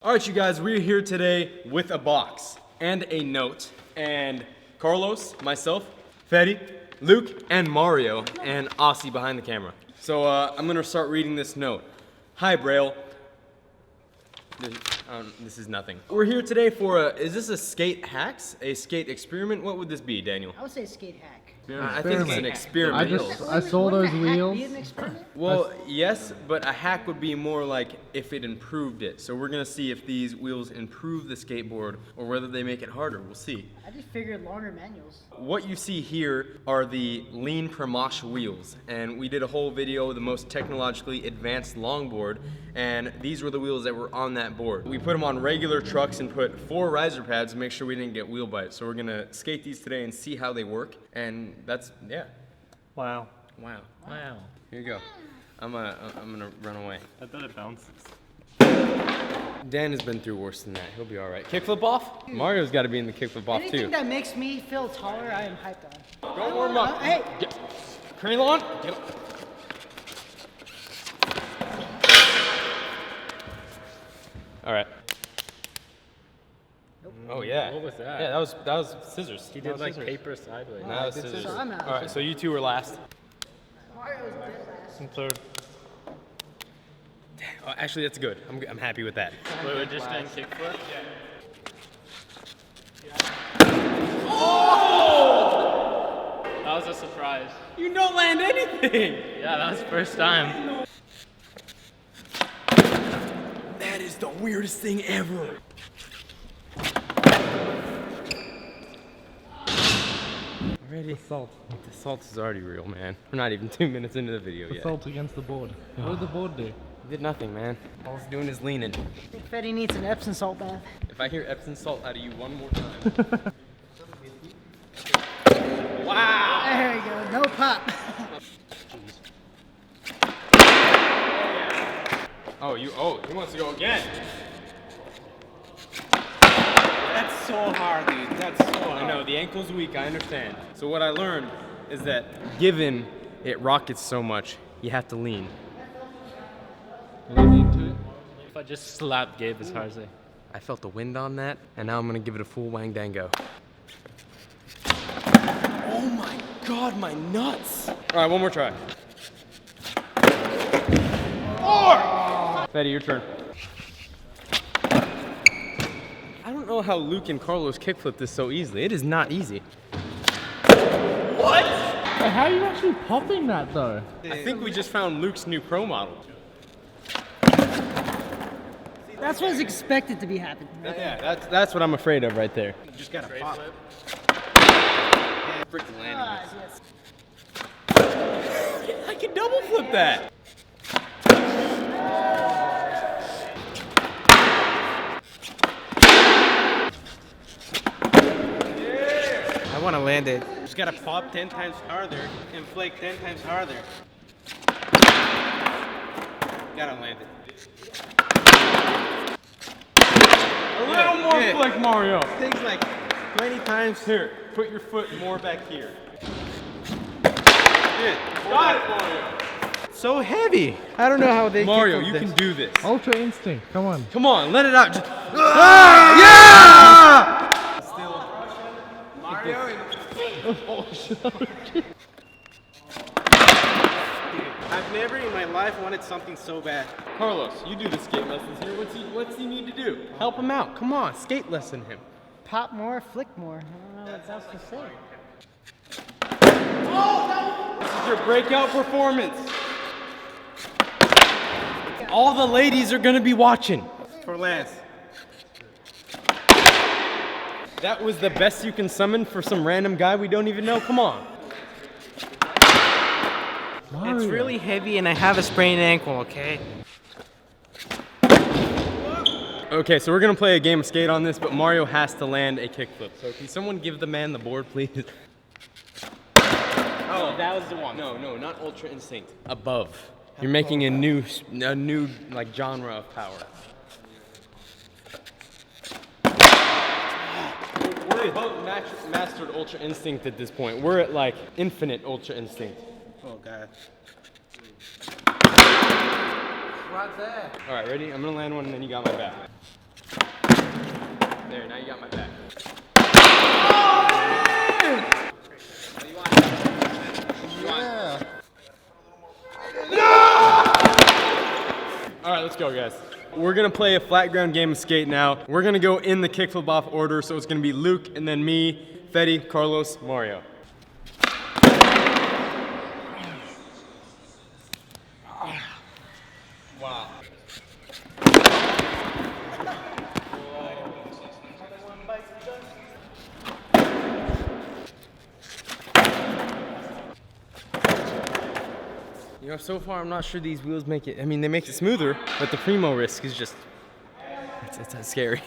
All right, you guys, we're here today with a box and a note. And Carlos, myself, Fetty, Luke, and Mario, and Aussie behind the camera. So I'm gonna start reading this note. Hi, Braille. This is nothing. We're here today for is this a skate hacks? A skate experiment? What would this be, Daniel? I would say skate hack. I think it's an experiment. I saw those wheels. Be an experiment? Well, yes, but a hack would be more like if it improved it. So we're gonna see if these wheels improve the skateboard or whether they make it harder. We'll see. I just figured longer manuals. What you see here are the lean Pramash wheels, and we did a whole video, the most technologically advanced longboard, and these were the wheels that were on that board. We put them on regular trucks and put 4 riser pads to make sure we didn't get wheel bites. So we're gonna skate these today and see how they work, and that's, yeah. Wow. Wow. Wow. Here you go. I'm gonna run away. I thought it bounces. Dan has been through worse than that. He'll be all right. Kickflip off? Mario's got to be in the kickflip off Anything too. that makes me feel taller, I am hyped on. Don't warm up. Hey. Cradle on. Get up. All right. Nope. Oh yeah. What was that? Yeah, that was scissors. He did like paper sideways. That was scissors. So I'm out. All right, so you two were last. Mario's dead last. And third. Oh, actually, that's good. I'm happy with that. Wait, we're just doing kickflip? Oh! That was a surprise. You don't land anything. Yeah, that was the first time. That is the weirdest thing ever. Already? The salt. The salt is already real, man. We're not even 2 minutes into the video yet. Salt against the board. What did the board do? Did nothing, man. All it's doing is leaning. I think Fetty needs an Epsom salt bath. If I hear Epsom salt out of you one more time. Wow! There you go. No pop. He wants to go again. That's so hard, dude. That's so hard. I know, the ankle's weak, I understand. So what I learned is that given it rockets so much, you have to lean. If I just slap Gabe as hard as I felt the wind on that, and now I'm gonna give it a full wang dango. Oh my God, my nuts! All right, one more try. Fetty, your turn. I don't know how Luke and Carlos kickflip this so easily. It is not easy. What? How are you actually popping that though? I think we just found Luke's new pro model. That's what's expected to be happening. Right? Yeah, that's what I'm afraid of right there. You just gotta pop. Freaking landing. Ah, yes. I can double flip that. I wanna land it. Just gotta pop 10 times harder and flake 10 times harder. Gotta land it. A little more Yeah. flick, Mario. Things like 20 times. Here, put your foot more back here. Good. Got it, Mario. So heavy. I don't know how they Mario, kick you up can this. do this. Ultra instinct, come on. Come on, let it out. Just, I've never in my life wanted something so bad. Carlos, you do the skate lessons here. What's he need to do? Help him out. Come on, skate lesson him. Pop more, flick more. I don't know what else to say. This is your breakout performance. All the ladies are gonna be watching. For Lance. That was the best you can summon for some random guy we don't even know. Come on. It's really heavy and I have a sprained ankle, okay? Okay, so we're gonna play a game of skate on this, but Mario has to land a kickflip. So can someone give the man the board, please? Oh, that was the one. No, not Ultra Instinct. Above. You're making a new like genre of power. We're both mastered Ultra Instinct at this point. We're at like infinite Ultra Instinct. Oh, God. All right, ready? I'm gonna land one and then you got my back. go, guys. We're gonna play a flat ground game of skate now. We're gonna go in the kickflip off order, so it's gonna be Luke and then me, Fetty, Carlos, Mario. Wow. You know, so far I'm not sure these wheels make it, I mean, they make it smoother, but the primo risk is just, it's scary.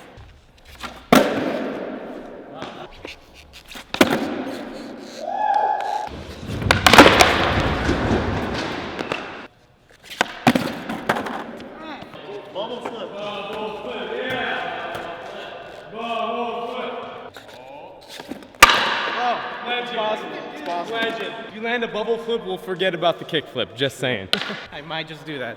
Legend. If you land a bubble flip, we'll forget about the kick flip. Just saying. I might just do that.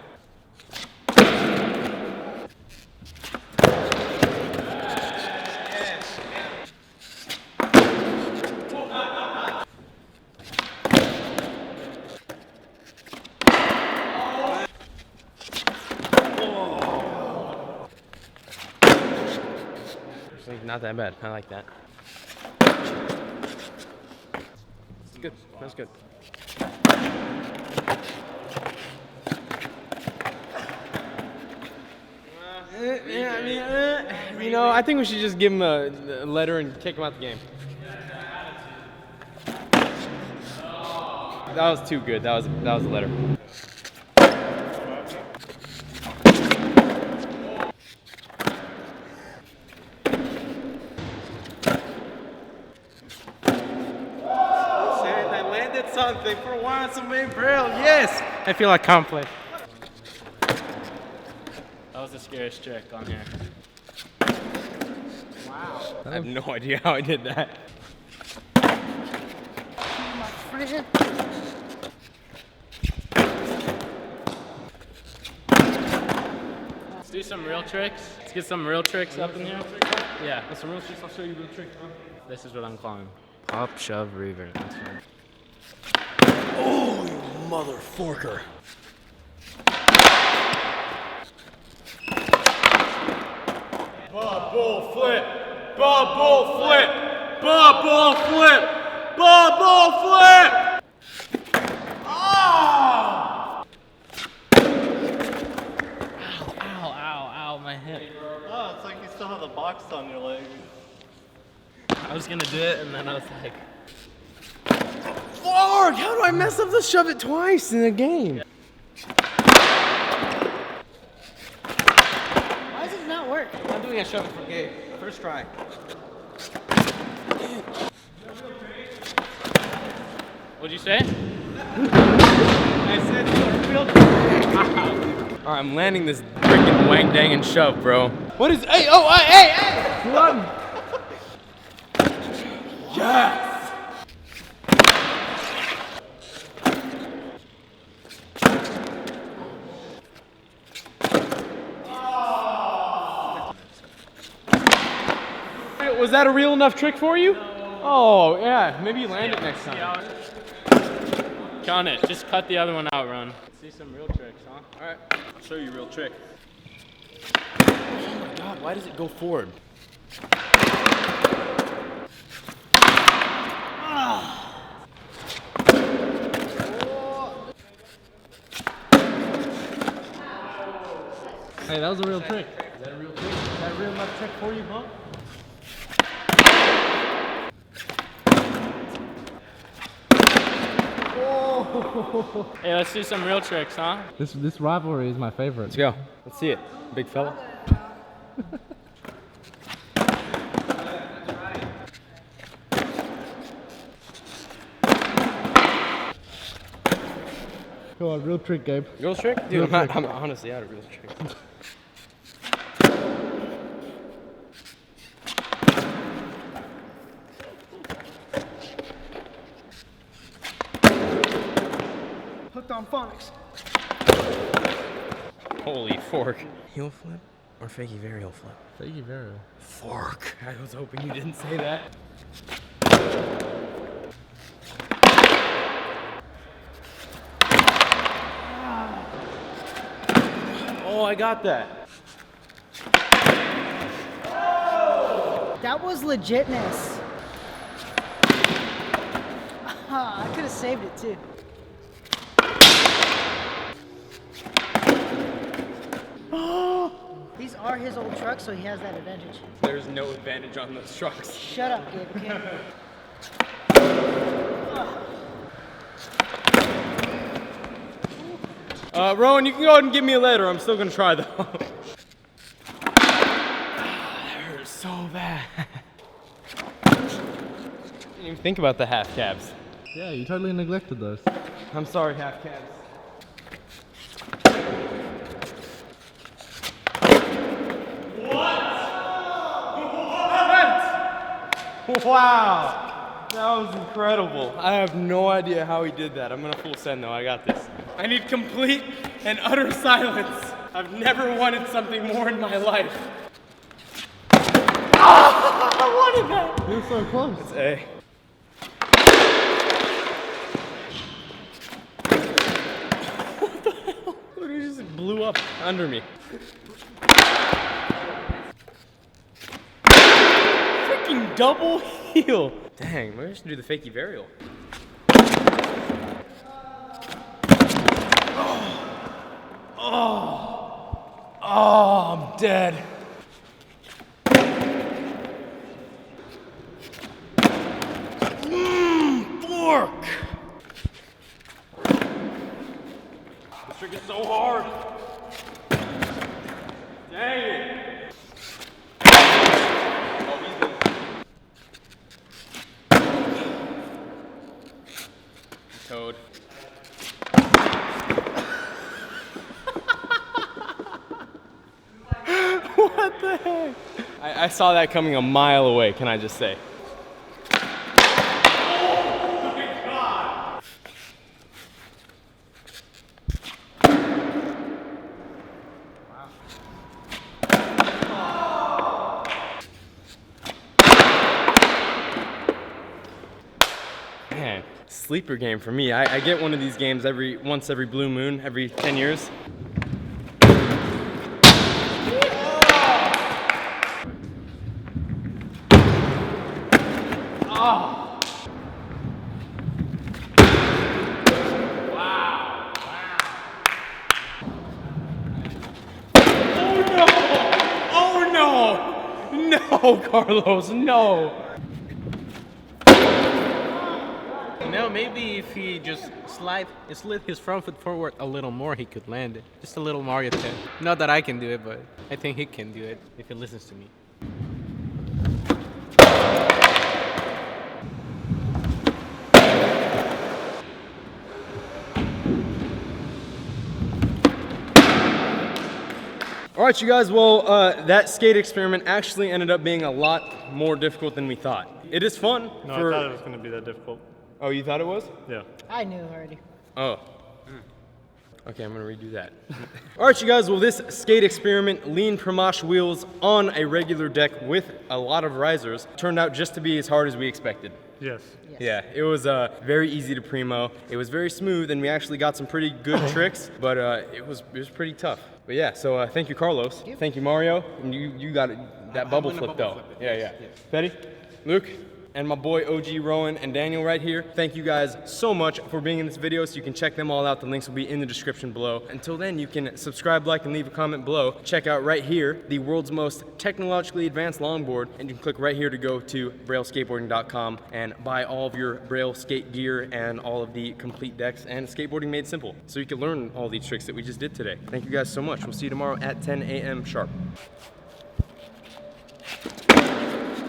Actually, not that bad. I like that. Good. That's good. You know, I think we should just give him a letter and kick him out the game. That was too good. That was a letter. Something for once, I made Braille. Yes, I feel accomplished. That was the scariest trick on here. Wow. I have no idea how I did that. My friend. Let's do some real tricks. Let's get some real tricks up in here. Yeah. That's some real tricks. I'll show you real tricks. Huh? This is what I'm calling pop, shove, revert. That's right. Oh, you motherforker. Bubble flip. Bubble flip. Bubble flip. Bubble flip. Oh! Ow, ow, ow, my hip. Oh, it's like you still have the box on your leg. I was gonna do it and then I was like, Fuck! How do I mess up the shove it twice in a game? Why does it not work? I'm doing a shove it for Gabe. First try. what'd you say? I said real. Alright, I'm landing this freaking wang dang and shove, bro. What is? Hey! Oh! Hey! Hey! Run! Yes! Was that a real enough trick for you? No. Oh, yeah. Maybe you land it next time. Count it. Just cut the other one out, Ron. Let's see some real tricks, huh? All right. I'll show you a real trick. Oh my God, why does it go forward? Hey, that was a real trick. Is that a real trick? Is that a real enough trick for you, huh? Hey, let's do some real tricks, huh? This rivalry is my favorite. Let's go. Let's see it, big fella. Come on, real trick, Gabe. Real trick? Dude, I'm honestly out of real tricks. Hooked on phonics. Holy fork. Heel flip or fakie varial flip? Thank you very much. Fork. I was hoping you didn't say that. Oh, I got that. That was legitness. I could have saved it too. These are his old trucks, so he has that advantage. There's no advantage on those trucks. Shut up, Gabe, okay? Rowan, you can go ahead and give me a letter. I'm still gonna try though. That hurts so bad. Didn't even think about the half cabs. Yeah, you totally neglected those. I'm sorry, half cabs. Wow, that was incredible. I have no idea how he did that. I'm gonna full send though, I got this. I need complete and utter silence. I've never wanted something more in my life. Ah, I wanted that. You're so close. It's A. What the hell? Look, it just blew up under me. Freaking double heel. Dang, maybe I should do the fakey varial. Oh, I'm dead. Fork. This trick is so hard. Dang it. Oh, he's good. Toad. What the heck? I saw that coming a mile away, can I just say? Man, sleeper game for me. I get one of these games once every blue moon, every 10 years. Oh. Wow. Oh no! Oh no! No, Carlos, no! You know, maybe if he just slid his front foot forward a little more, he could land it. Just a little Mario 10. Not that I can do it, but I think he can do it if he listens to me. All right, you guys, well, that skate experiment actually ended up being a lot more difficult than we thought. It is fun. No, I thought it was going to be that difficult. Oh, you thought it was? Yeah. I knew already. Oh. Okay, I'm gonna redo that. All right, you guys, well, this skate experiment, lean Pramash wheels on a regular deck with a lot of risers, turned out just to be as hard as we expected. Yes. Yeah, it was very easy to primo. It was very smooth, and we actually got some pretty good tricks, but it was pretty tough. But yeah, so thank you, Carlos. Thank you, Mario. And you got that bubble flip, though. Yeah. Petty, Luke, and my boy OG Rowan and Daniel right here. Thank you guys so much for being in this video, so you can check them all out. The links will be in the description below. Until then, you can subscribe, like, and leave a comment below. Check out right here the world's most technologically advanced longboard, and you can click right here to go to BrailleSkateboarding.com and buy all of your Braille skate gear and all of the complete decks and skateboarding made simple, so you can learn all these tricks that we just did today. Thank you guys so much. We'll see you tomorrow at 10 a.m. sharp.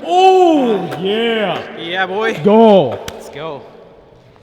Oh, yeah. Yeah, boy. Go. Let's go.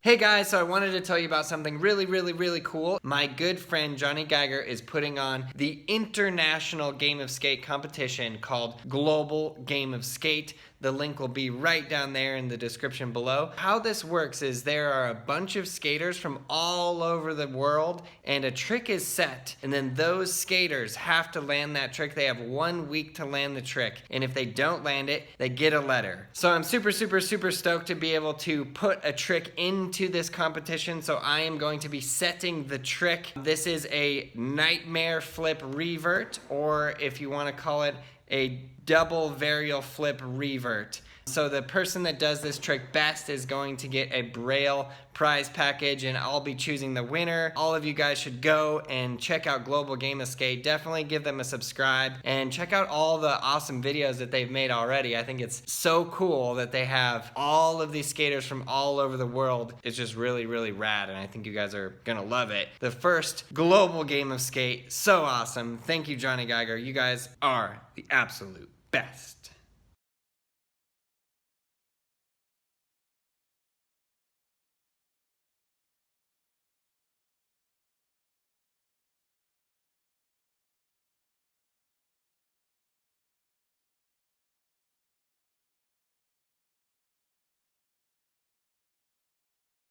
Hey guys, so I wanted to tell you about something really cool. My good friend Johnny Geiger is putting on the international Game of Skate competition called Global Game of Skate. The link will be right down there in the description below. How this works is there are a bunch of skaters from all over the world, and a trick is set, and then those skaters have to land that trick. They have 1 week to land the trick, and if they don't land it, they get a letter. So I'm super stoked to be able to put a trick into into this competition, so I am going to be setting the trick. This is a nightmare flip revert, or if you want to call it a double varial flip revert. So the person that does this trick best is going to get a Braille prize package, and I'll be choosing the winner. All of you guys should go and check out Global Game of Skate. Definitely give them a subscribe and check out all the awesome videos that they've made already. I think it's so cool that they have all of these skaters from all over the world. It's just really, really rad, and I think you guys are gonna love it. The first Global Game of Skate, so awesome. Thank you, Johnny Geiger. You guys are the absolute best.